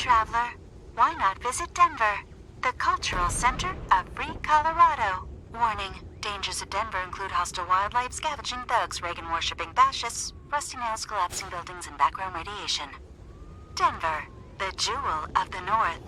traveler. Why not visit Denver, the cultural center of free Colorado? Warning, dangers of Denver include hostile wildlife, scavenging thugs, Reagan-worshipping fascists, rusty nails, collapsing buildings, and background radiation. Denver, the jewel of the North.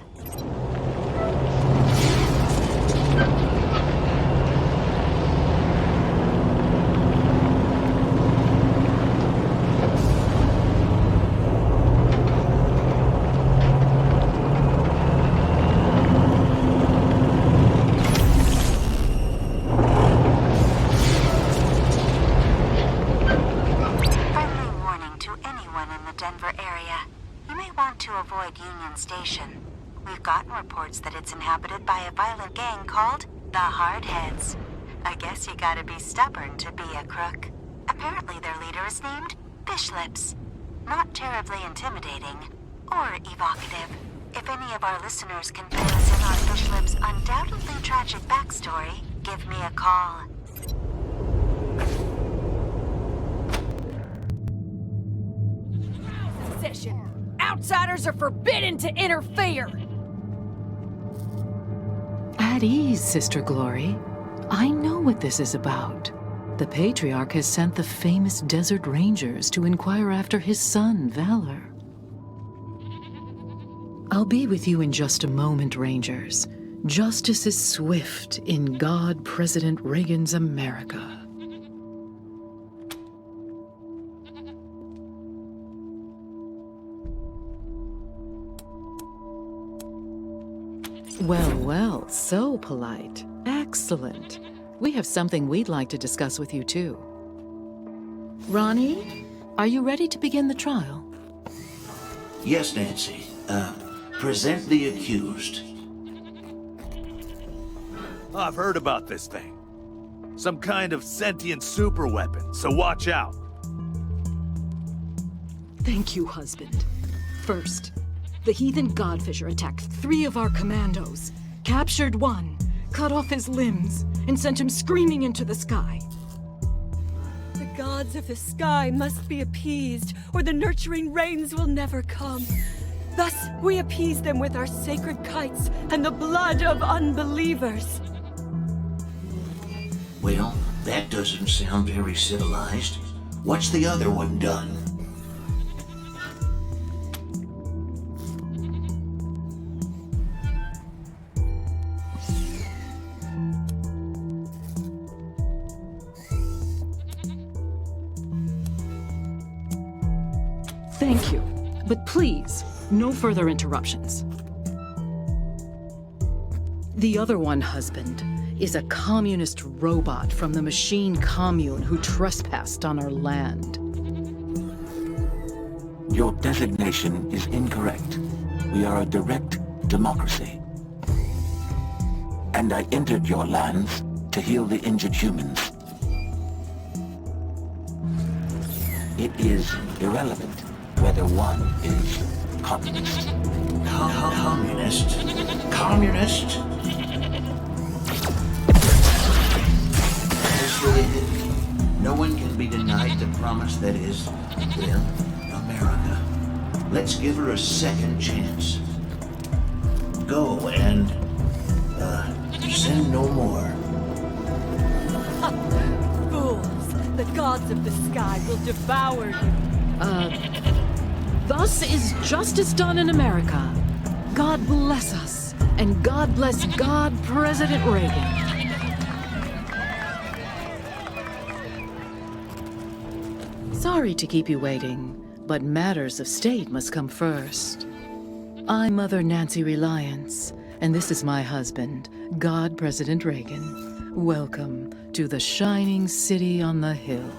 Station. We've gotten reports that it's inhabited by a violent gang called the Hardheads. I guess you gotta be stubborn to be a crook. Apparently their leader is named Fishlips. Not terribly intimidating or evocative. If any of our listeners can fill us in on Fishlips' undoubtedly tragic backstory, give me a call. Session. Outsiders are forbidden to interfere! At ease, Sister Glory. I know what this is about. The Patriarch has sent the famous Desert Rangers to inquire after his son, Valor. I'll be with you in just a moment, Rangers. Justice is swift in God President Reagan's America. Well, well, so polite. Excellent. We have something we'd like to discuss with you, too. Ronnie, are you ready to begin the trial? Yes, Nancy. Present the accused. I've heard about this thing. Some kind of sentient super weapon, so watch out. Thank you, husband. First, the heathen Godfisher attacked 3 of our commandos, captured 1, cut off his limbs, and sent him screaming into the sky. The gods of the sky must be appeased, or the nurturing rains will never come. Thus, we appease them with our sacred kites and the blood of unbelievers. Well, that doesn't sound very civilized. What's the other one done? Thank you, but please, no further interruptions. The other one, husband, is a communist robot from the machine commune who trespassed on our land. Your designation is incorrect. We are a direct democracy. And I entered your lands to heal the injured humans. It is irrelevant whether one is communist. Communist? Communist? No one can be denied the promise that is, well, America. Let's give her a second chance. Go and, sin no more. Fools! The gods of the sky will devour you. Thus is justice done in America. God bless us, and God bless God President Reagan. Sorry to keep you waiting, but matters of state must come first. I'm Mother Nancy Reliance, and this is my husband, God President Reagan. Welcome to the shining city on the hill.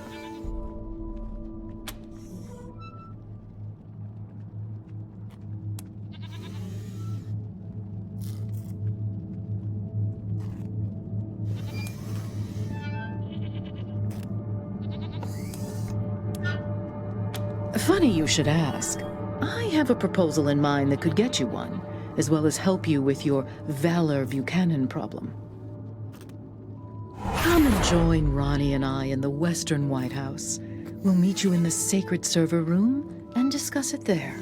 Funny you should ask. I have a proposal in mind that could get you one, as well as help you with your Valor Buchanan problem. Come and join Ronnie and I in the Western White House. We'll meet you in the sacred server room and discuss it there.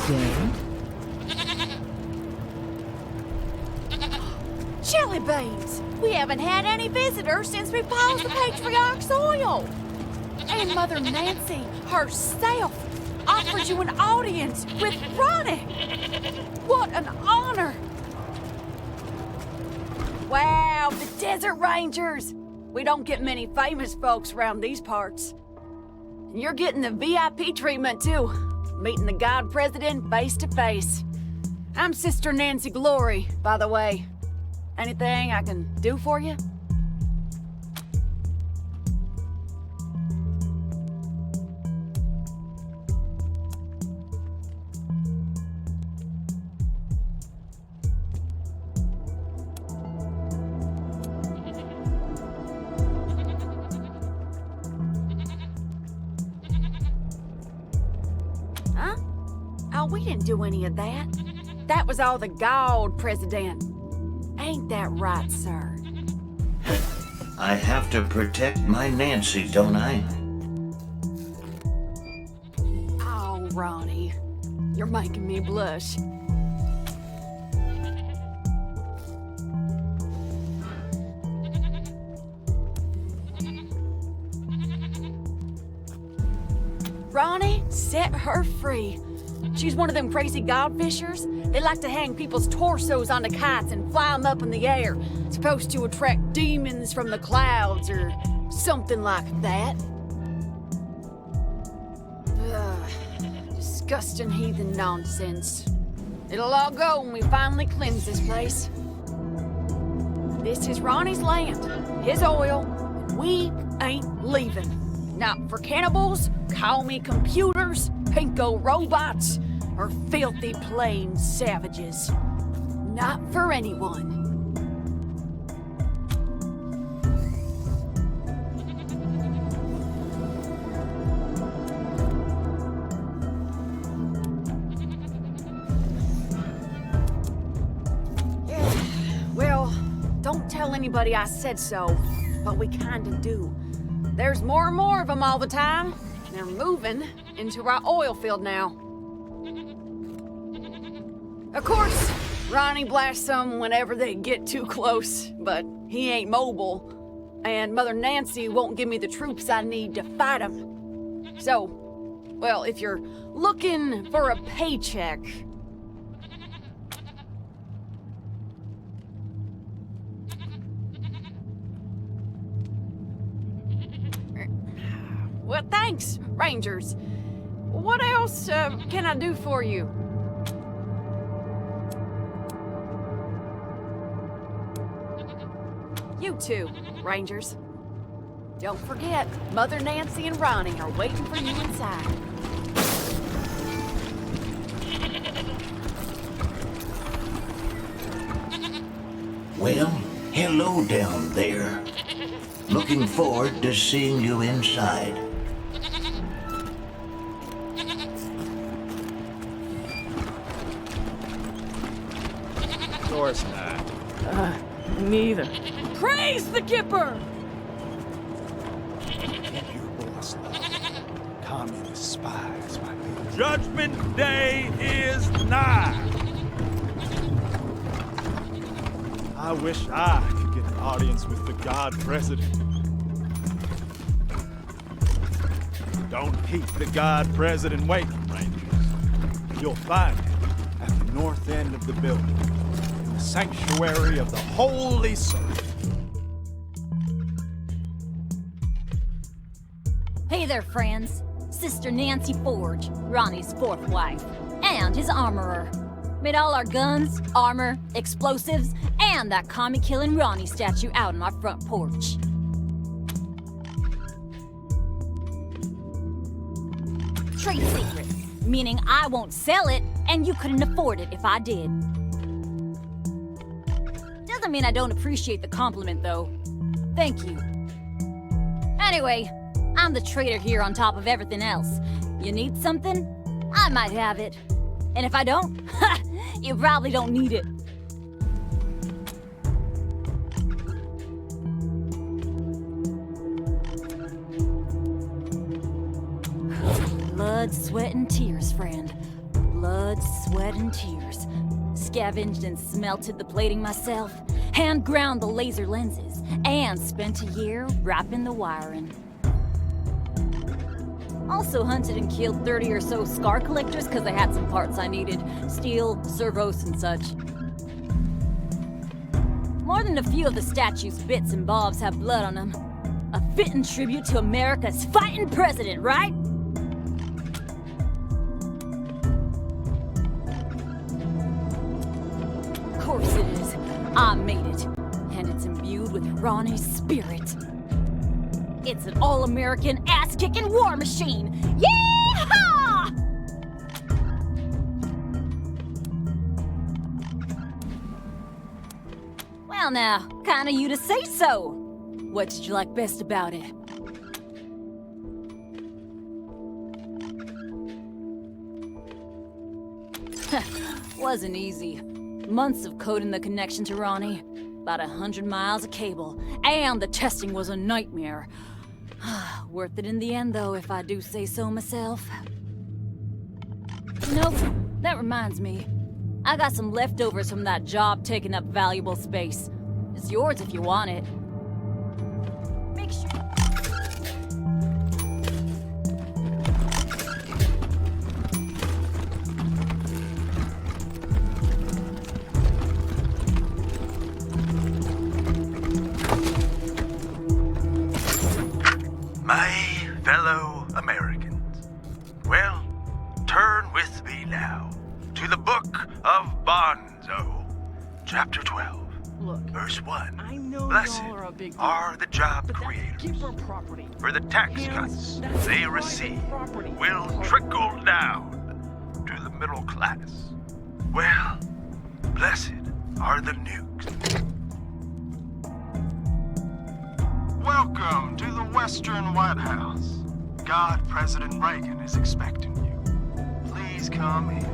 Yay? Jelly beans! We haven't had any visitors since we paused the Patriarch's oil! And Mother Nancy herself offered you an audience with Ronnie! What an honor! Wow, the Desert Rangers! We don't get many famous folks around these parts. And you're getting the VIP treatment too, meeting the God President face to face. I'm Sister Nancy Glory, by the way. Anything I can do for you? Huh? Oh, we didn't do any of that. That was all the God President. Ain't that right, sir? I have to protect my Nancy, don't I? Oh, Ronnie. You're making me blush. Ronnie, set her free. She's one of them crazy godfishers. They like to hang people's torsos onto kites and fly them up in the air. Supposed to attract demons from the clouds or something like that. Ugh, disgusting heathen nonsense. It'll all go when we finally cleanse this place. This is Ronnie's land, his oil, and we ain't leaving. Not for cannibals, call me computers, pinko robots, or filthy plain savages. Not for anyone. Well, don't tell anybody I said so, but we kinda do. There's more and more of them all the time. They're moving into our oil field now. Of course, Ronnie blasts them whenever they get too close, but he ain't mobile, and Mother Nancy won't give me the troops I need to fight him. So, well, if you're looking for a paycheck... Well, thanks, Rangers. What else can I do for you? You too, Rangers. Don't forget, Mother Nancy and Ronnie are waiting for you inside. Well, hello down there. Looking forward to seeing you inside. Of course not. Neither. Praise the Gipper! Get your boss love. Communist spies, my people. Judgment Day is nigh. I wish I could get an audience with the God President. Don't keep the God President waiting, Rangers. You'll find him at the north end of the building, in the sanctuary of the Holy Circle. Hey there, friends. Sister Nancy Forge, Ronnie's fourth wife, and his armorer. Made all our guns, armor, explosives, and that commie-killing Ronnie statue out on our front porch. Trade secret, meaning I won't sell it, and you couldn't afford it if I did. Doesn't mean I don't appreciate the compliment, though. Thank you. Anyway, I'm the trader here on top of everything else. You need something? I might have it. And if I don't, you probably don't need it. Blood, sweat, and tears, friend. blood, sweat, and tears. Scavenged and smelted the plating myself, hand ground the laser lenses, and spent a year wrapping the wiring. Also hunted and killed 30 or so scar collectors because I had some parts I needed. Steel, servos, and such. More than a few of the statue's bits and bobs have blood on them. A fitting tribute to America's fighting president, right? Of course it is. I made it. And it's imbued with Ronnie's spirit. It's an all-American, ass-kicking war machine! Yeehaw! Well now, kinda you to say so. What did you like best about it? Wasn't easy. Months of coding the connection to Ronnie. About 100 miles of cable. And the testing was a nightmare. Worth it in the end, though, if I do say so myself. Nope, that reminds me. I got some leftovers from that job taking up valuable space. It's yours if you want it. Make sure... My fellow Americans, well, turn with me now to the book of Bonzo, chapter 12, verse 1. I know Blessed y'all are a big deal, are the job but that's creators, keeper property. for the tax Hence, cuts that's they private receive property. will trickle down to the middle class. Well, blessed are the nukes. Welcome to the Western White House. God President Reagan is expecting you. Please come in.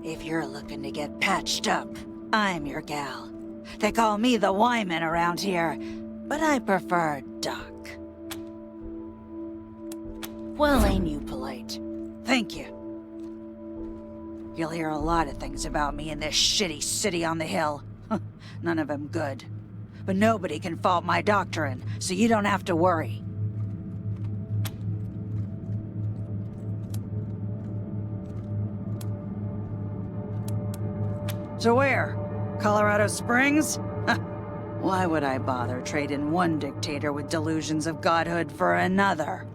If you're looking to get patched up, I'm your gal. They call me the Wyman around here, but I prefer Doc. Well, ain't you polite? Thank you. You'll hear a lot of things about me in this shitty city on the hill. None of them good. But nobody can fault my doctrine, so you don't have to worry. So where? Colorado Springs? Why would I bother trading one dictator with delusions of godhood for another?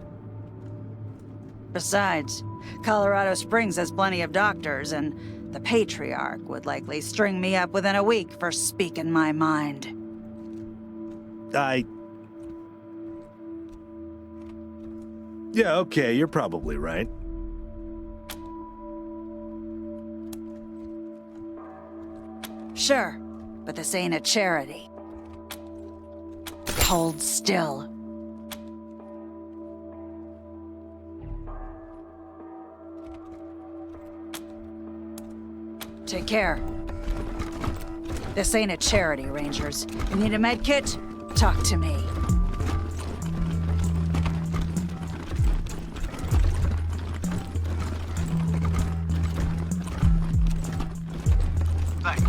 Besides, Colorado Springs has plenty of doctors, and the Patriarch would likely string me up within a week for speaking my mind. Yeah, okay, you're probably right. Sure, but this ain't a charity. Hold still. Take care. This ain't a charity, Rangers. You need a med kit? Talk to me. Thank you.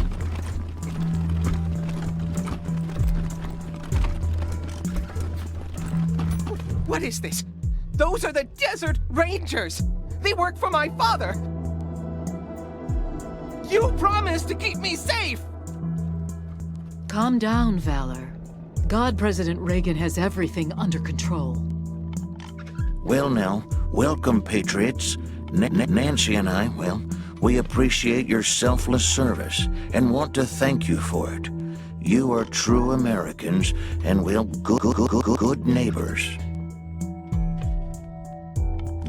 What is this? Those are the Desert Rangers! They work for my father! You promised to keep me safe! Calm down, Valor. God President Reagan has everything under control. Well now, welcome, Patriots. Nancy and I, well, we appreciate your selfless service and want to thank you for it. You are true Americans and, well, good neighbors.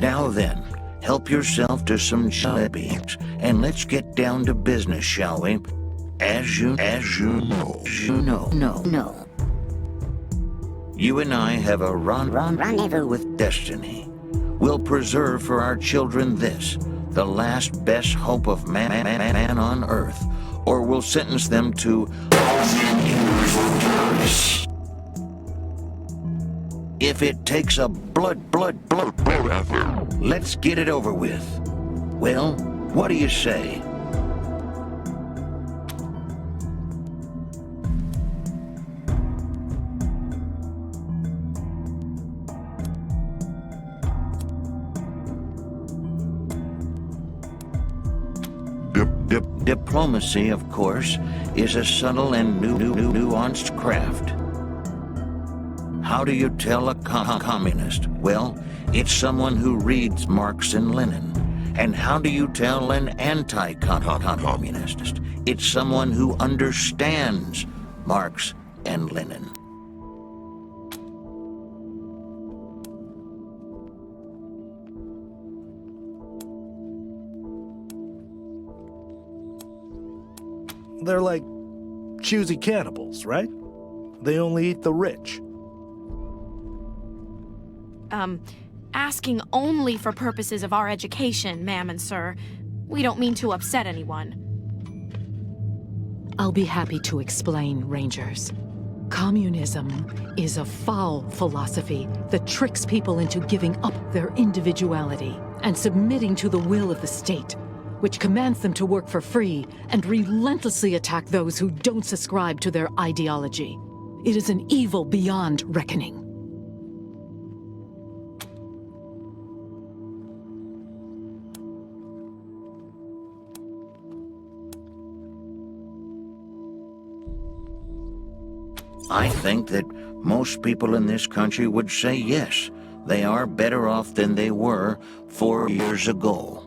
Now then, help yourself to some jellies, and let's get down to business, shall we? As you know. You and I have a rendezvous with destiny. we'll preserve for our children this, the last best hope of man on earth, or we'll sentence them to... If it takes a blood, let's get it over with. Well, what do you say? Diplomacy, of course, is a subtle and nuanced craft. How do you tell a communist? Well, it's someone who reads Marx and Lenin. And how do you tell an anti-communist? It's someone who understands Marx and Lenin. They're like choosy cannibals, right? They only eat the rich. Asking only for purposes of our education, ma'am and sir. We don't mean to upset anyone. I'll be happy to explain, Rangers. Communism is a foul philosophy that tricks people into giving up their individuality and submitting to the will of the state, which commands them to work for free and relentlessly attack those who don't subscribe to their ideology. It is an evil beyond reckoning. I think that most people in this country would say yes, they are better off than they were 4 years ago.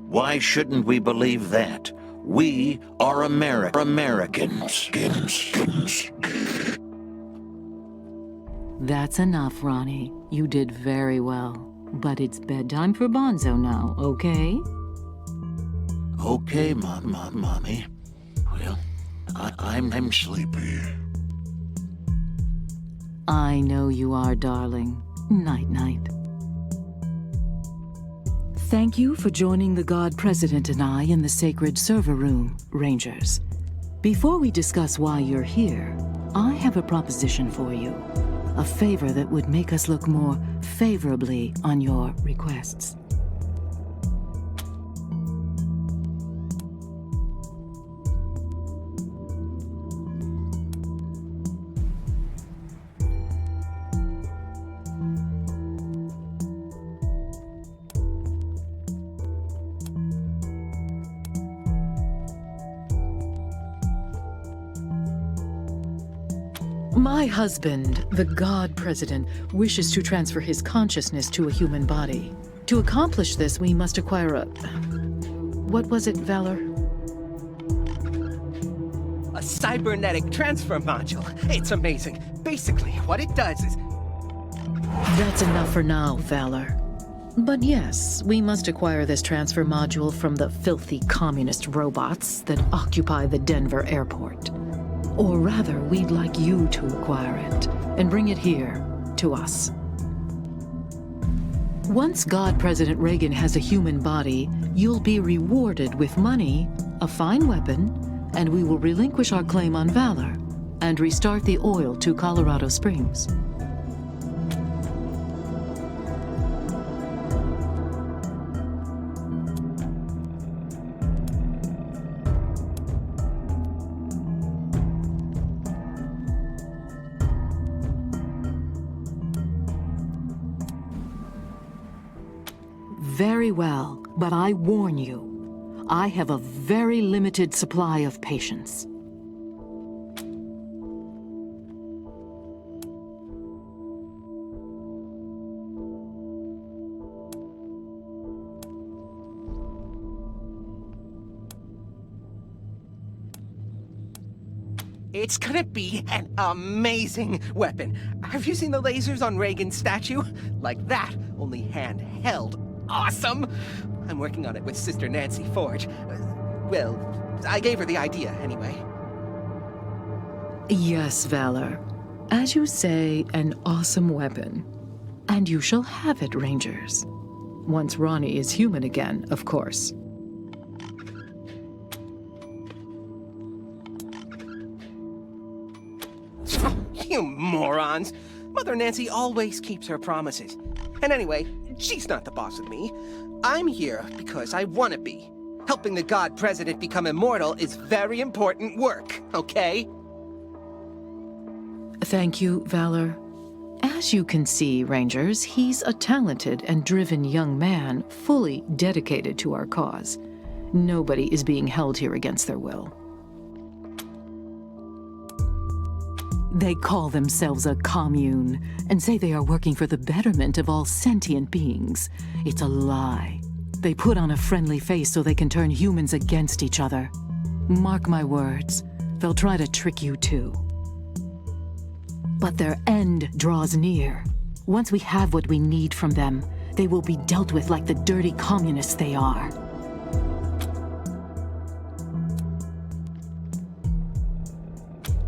Why shouldn't we believe that? We are Americans. That's enough, Ronnie. You did very well. But it's bedtime for Bonzo now, okay? Okay, Mommy. Well, I'm sleepy. I know you are, darling. Night-night. Thank you for joining the God President and I in the sacred server room, Rangers. Before we discuss why you're here, I have a proposition for you. A favor that would make us look more favorably on your requests. My husband, the God President, wishes to transfer his consciousness to a human body. To accomplish this, we must acquire a... What was it, Valor? A cybernetic transfer module. It's amazing. Basically, what it does is... That's enough for now, Valor. But yes, we must acquire this transfer module from the filthy communist robots that occupy the Denver airport. Or rather, we'd like you to acquire it and bring it here to us. Once God President Reagan has a human body, you'll be rewarded with money, a fine weapon, and we will relinquish our claim on Valor and restart the oil to Colorado Springs. Very well, but I warn you, I have a very limited supply of patience. It's gonna be an amazing weapon. Have you seen the lasers on Reagan's statue? Like that, only handheld. Awesome! I'm working on it with Sister Nancy Forge. Well, I gave her the idea, anyway. Yes, Valor. As you say, an awesome weapon. And you shall have it, Rangers. Once Ronnie is human again, of course. You morons! Mother Nancy always keeps her promises. And anyway, she's not the boss of me. I'm here because I want to be. Helping the God President become immortal is very important work, okay? Thank you, Valor. As you can see, Rangers, he's a talented and driven young man, fully dedicated to our cause. Nobody is being held here against their will. They call themselves a commune and say they are working for the betterment of all sentient beings. It's a lie. They put on a friendly face so they can turn humans against each other. Mark my words, they'll try to trick you too. But their end draws near. Once we have what we need from them, they will be dealt with like the dirty communists they are.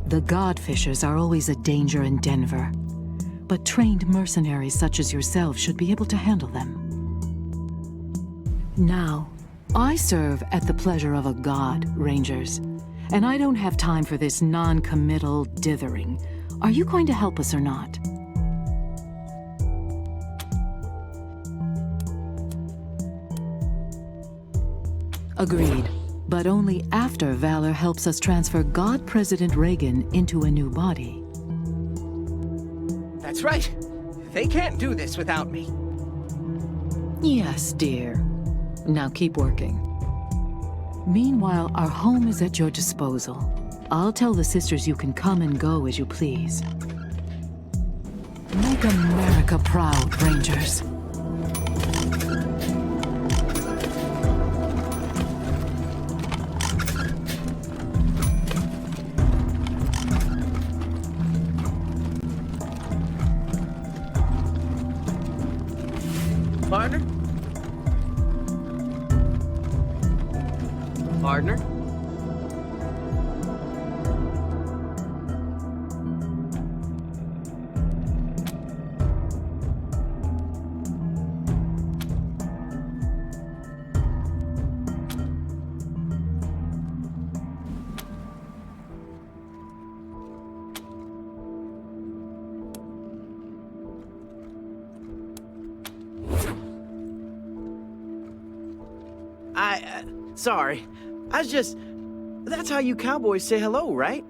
The Godfishers are always a danger in Denver, but trained mercenaries such as yourself should be able to handle them. Now, I serve at the pleasure of a god, Rangers, and I don't have time for this non-committal dithering. Are you going to help us or not? Agreed. But only after Valor helps us transfer God President Reagan into a new body. That's right. They can't do this without me. Yes, dear. Now keep working. Meanwhile, our home is at your disposal. I'll tell the sisters you can come and go as you please. Make America proud, Rangers. Partner? Partner? Sorry. That's how you cowboys say hello, right?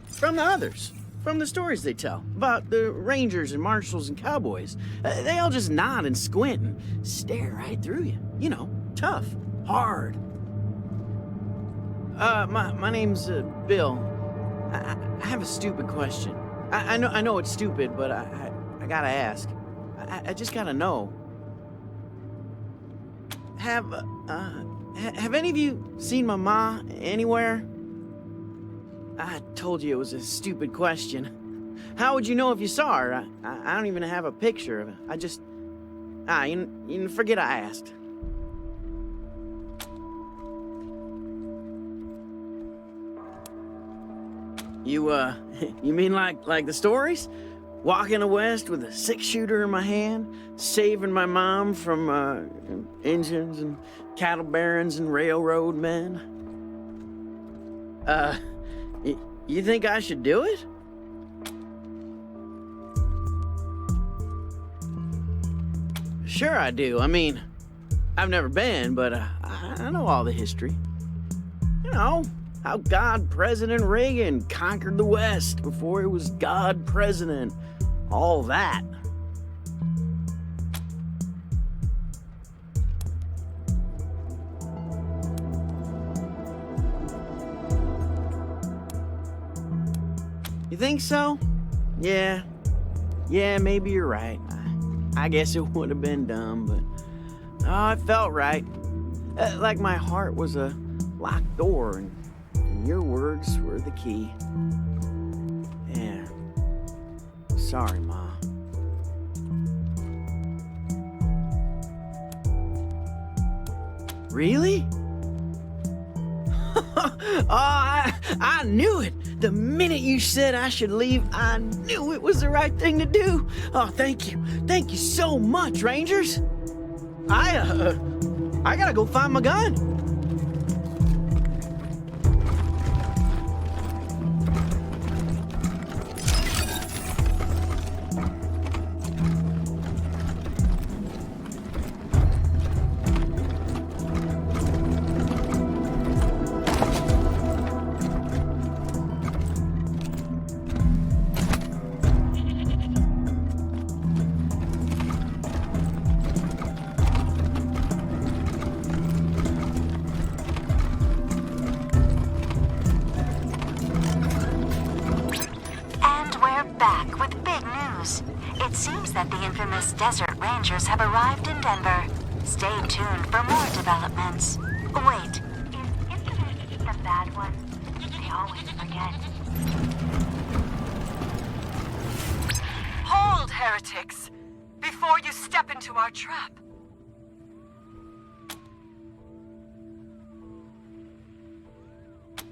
From the others. From the stories they tell. About the rangers and marshals and cowboys. They all just nod and squint and stare right through you. You know, tough. Hard. My name's, Bill. I have a stupid question. I know it's stupid, but I gotta ask. I just gotta know. Have any of you seen my ma anywhere? I told you it was a stupid question. How would you know if you saw her? I don't even have a picture of her. I just... you forget I asked. You mean like the stories? Walking the West with a 6-shooter in my hand, saving my mom from engines and cattle barons and railroad men. You think I should do it? Sure I do. I mean, I've never been, but I know all the history. You know, how God President Reagan conquered the West before it was God President. All that. You think so? Yeah, maybe you're right. I guess it would have been dumb, but it felt right. Like my heart was a locked door and your words were the key. Yeah. Sorry, Ma. Really? Oh, I knew it! The minute you said I should leave, I knew it was the right thing to do. Oh, thank you. Thank you so much, Rangers. I gotta go find my gun. Desert Rangers have arrived in Denver. Stay tuned for more developments. Wait, is infamous the bad one? They always forget. Hold, heretics, before you step into our trap.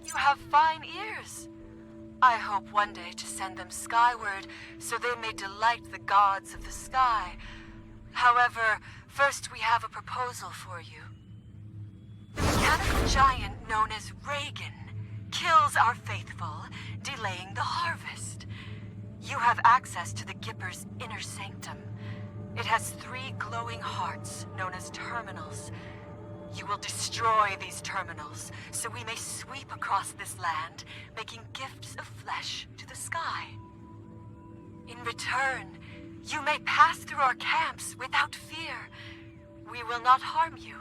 You have fine ears. I hope one day to send them skyward, so they may delight the gods of the sky. However, first we have a proposal for you. The mechanical giant known as Reagan kills our faithful, delaying the harvest. You have access to the Gipper's inner sanctum. It has 3 glowing hearts, known as terminals. You will destroy these terminals, so we may sweep across this land, making gifts of flesh to the sky. In return, you may pass through our camps without fear. We will not harm you.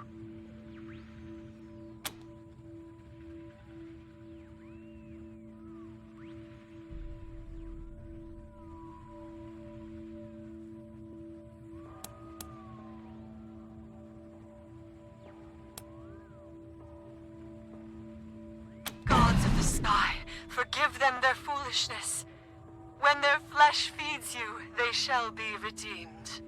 Forgive them their foolishness. When their flesh feeds you, they shall be redeemed.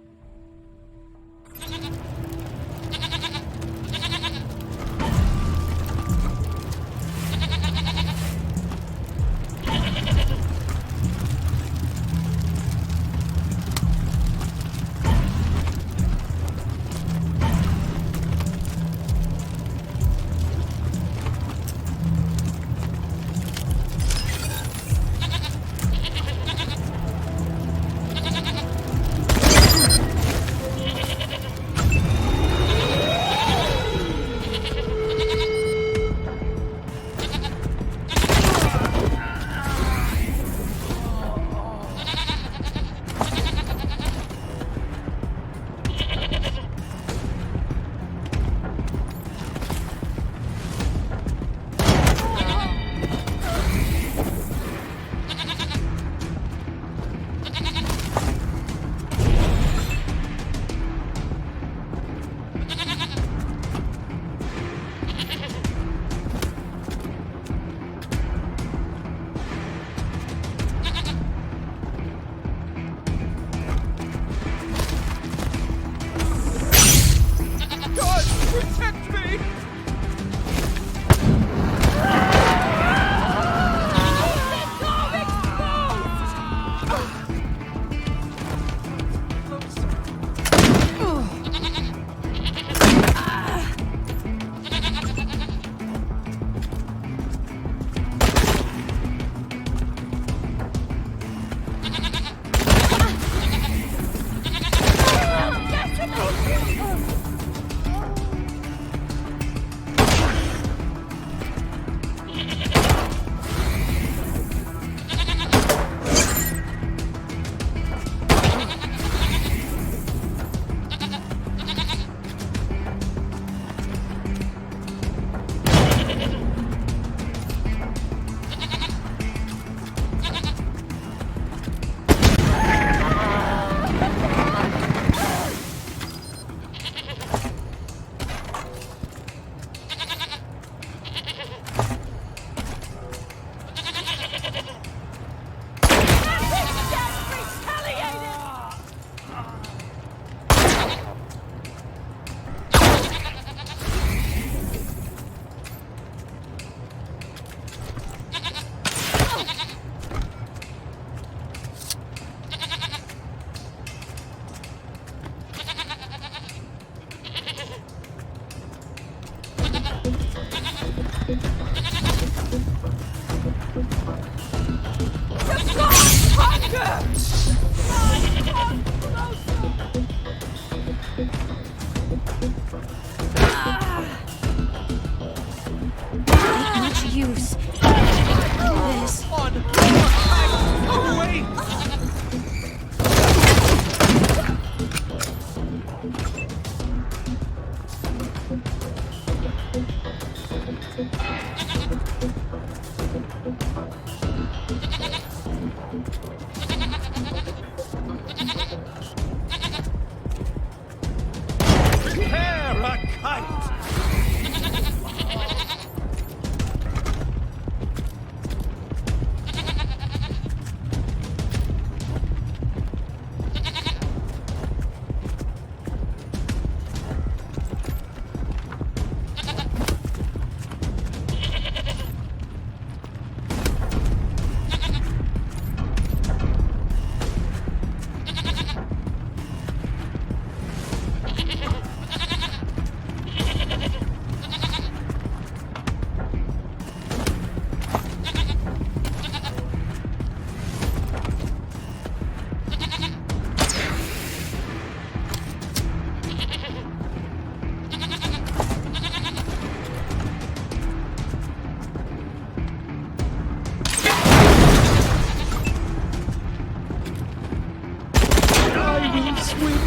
will swim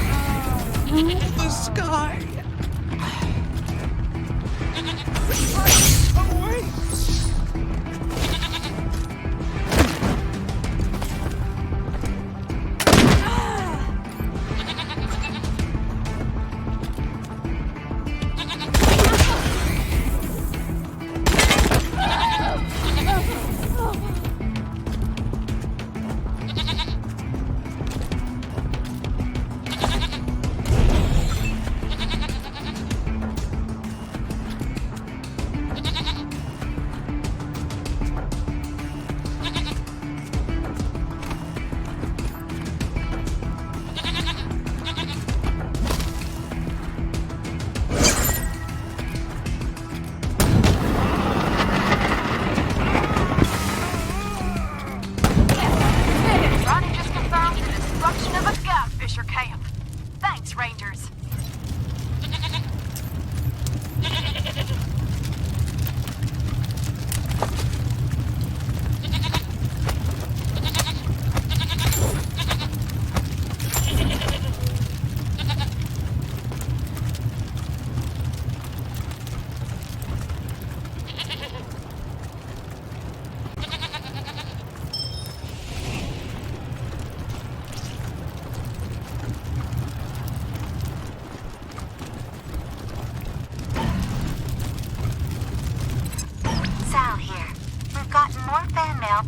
through the sky. Away!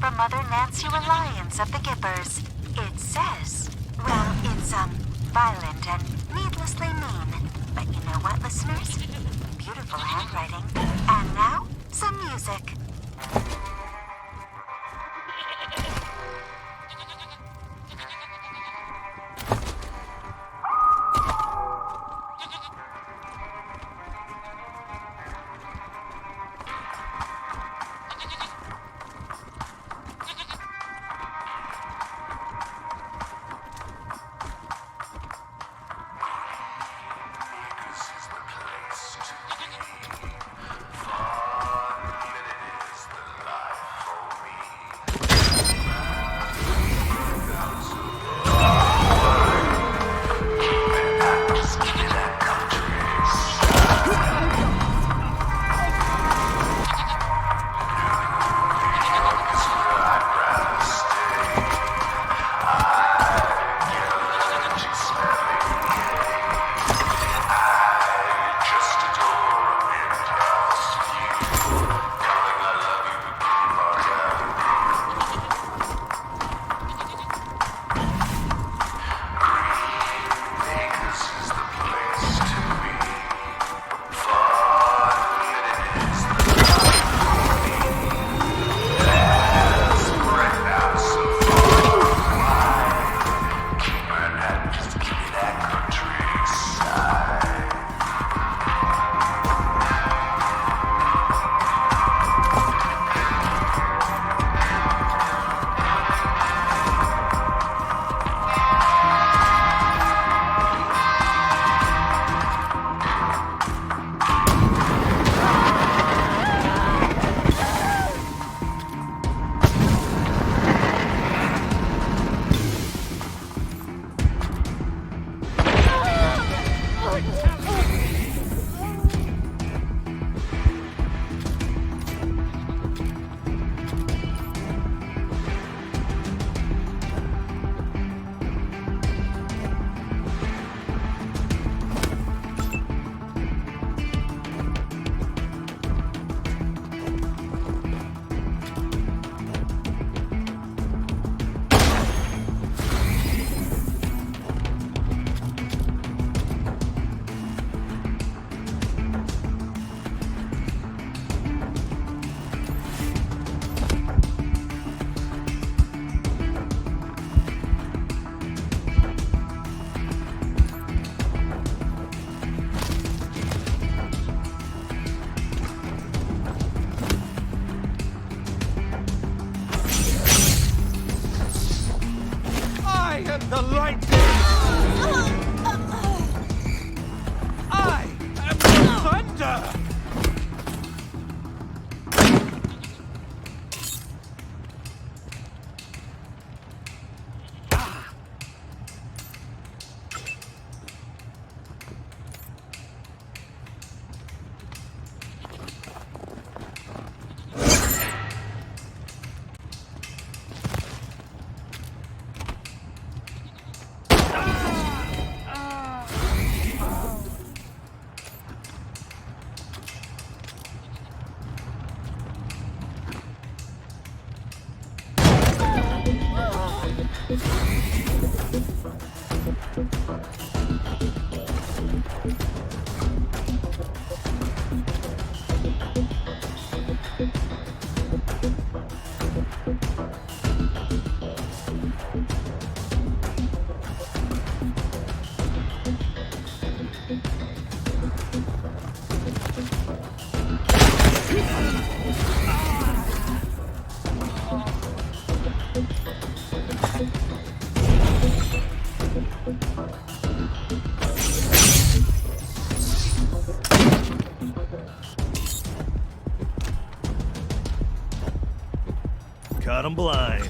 From Mother Nancy Reliance of the Gippers. It says, well, it's, violent and needlessly mean. But you know what, listeners? Beautiful handwriting. And now, some music. The lightning! I am the thunder! Caught him blind.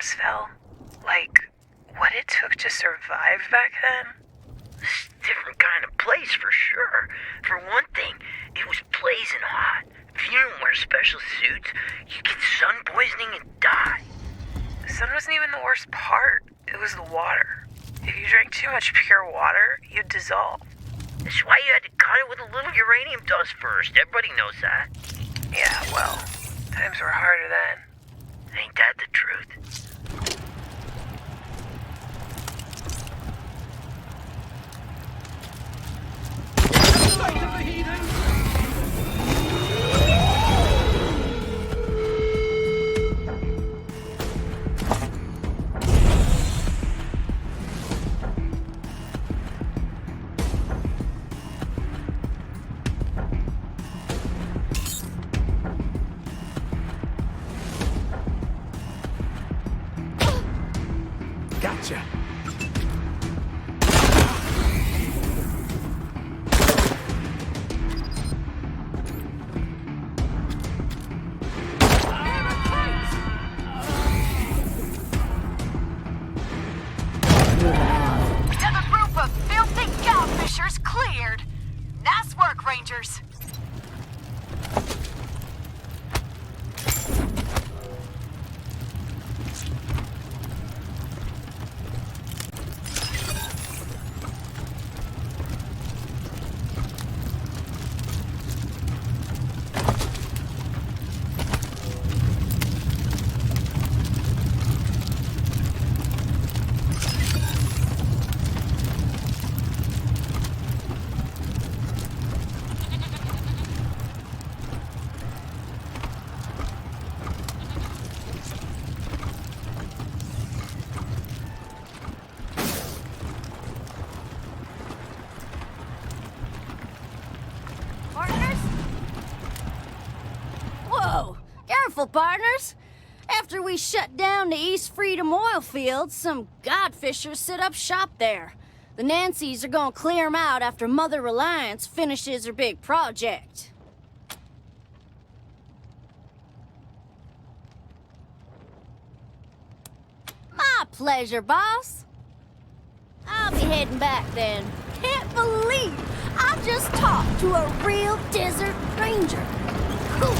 Fell? Like, what it took to survive back then? It's a different kind of place for sure. For one thing, it was blazing hot. If you didn't wear special suits, you get sun poisoning and die. The sun wasn't even the worst part. It was the water. If you drank too much pure water, you'd dissolve. That's why you had to cut it with a little uranium dust first. Everybody knows that. Yeah, well, times were harder then. Ain't that the truth? Gotcha. Another group of filthy cowfishers cleared. Nice work, Rangers. Careful, partners. After we shut down the East Freedom oil fields, some godfishers set up shop there. The Nancys are gonna clear them out after Mother Reliance finishes her big project. My pleasure, boss. I'll be heading back then. Can't believe I just talked to a real desert ranger. Cool.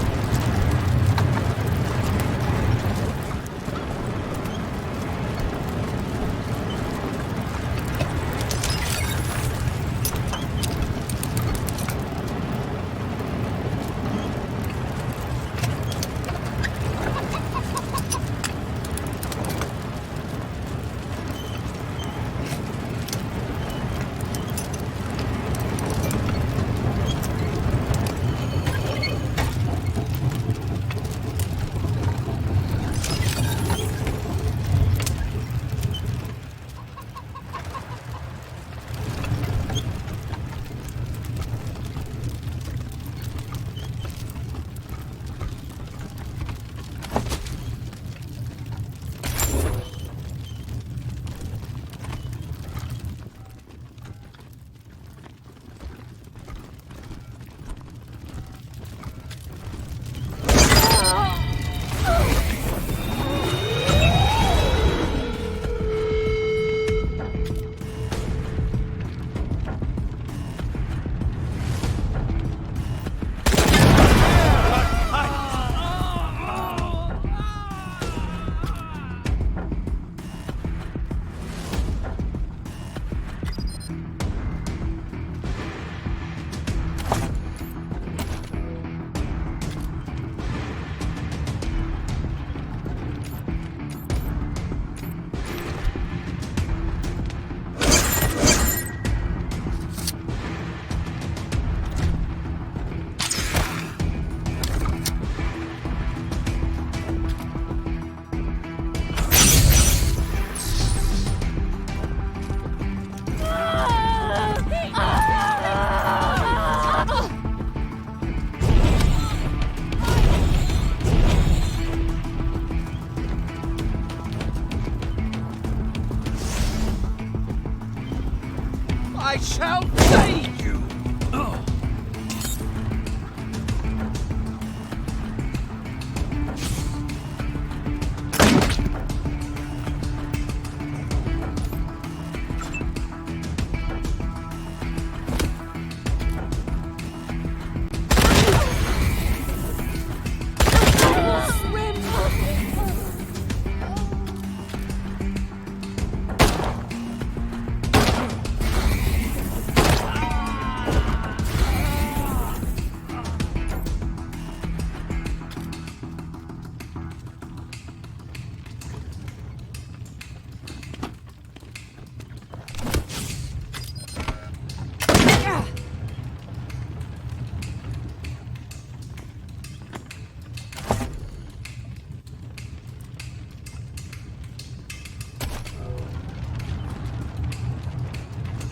shall save you!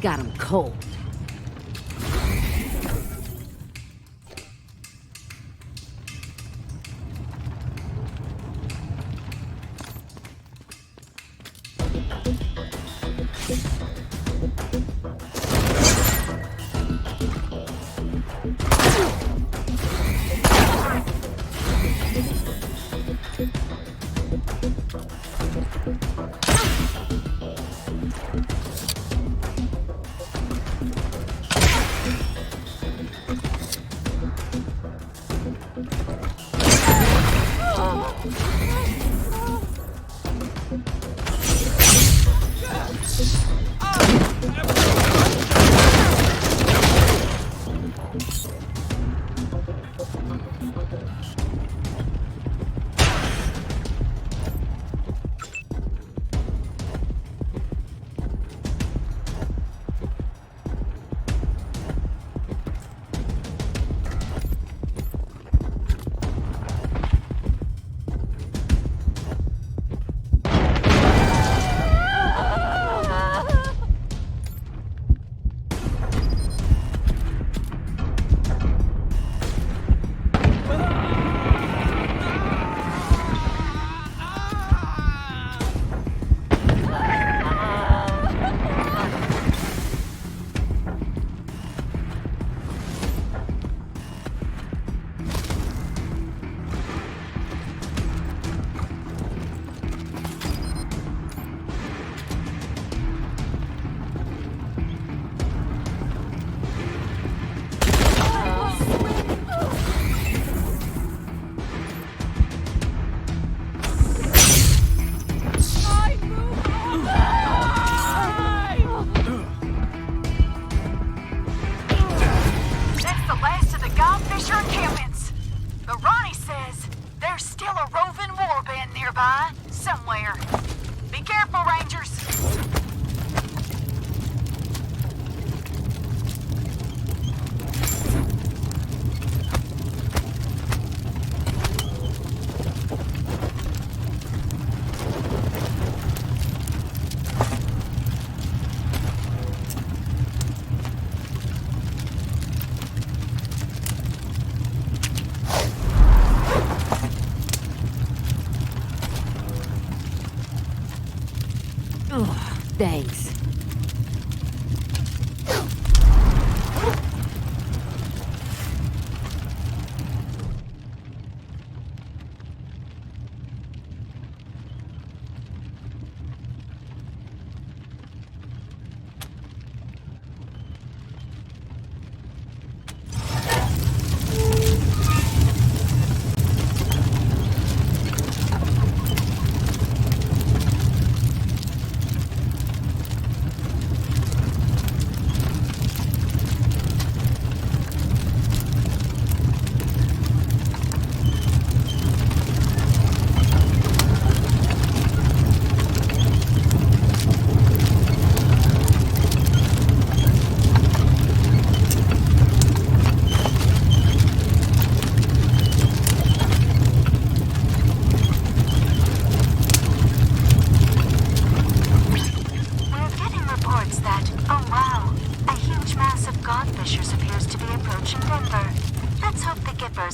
Got him cold. Somewhere. Be careful, Rangers! Thanks.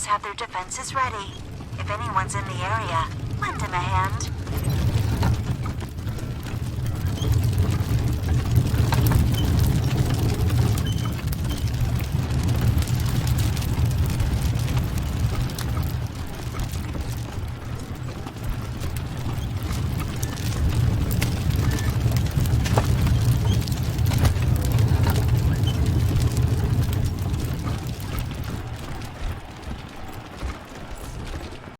Have their defenses ready. If anyone's in the area, lend him a hand.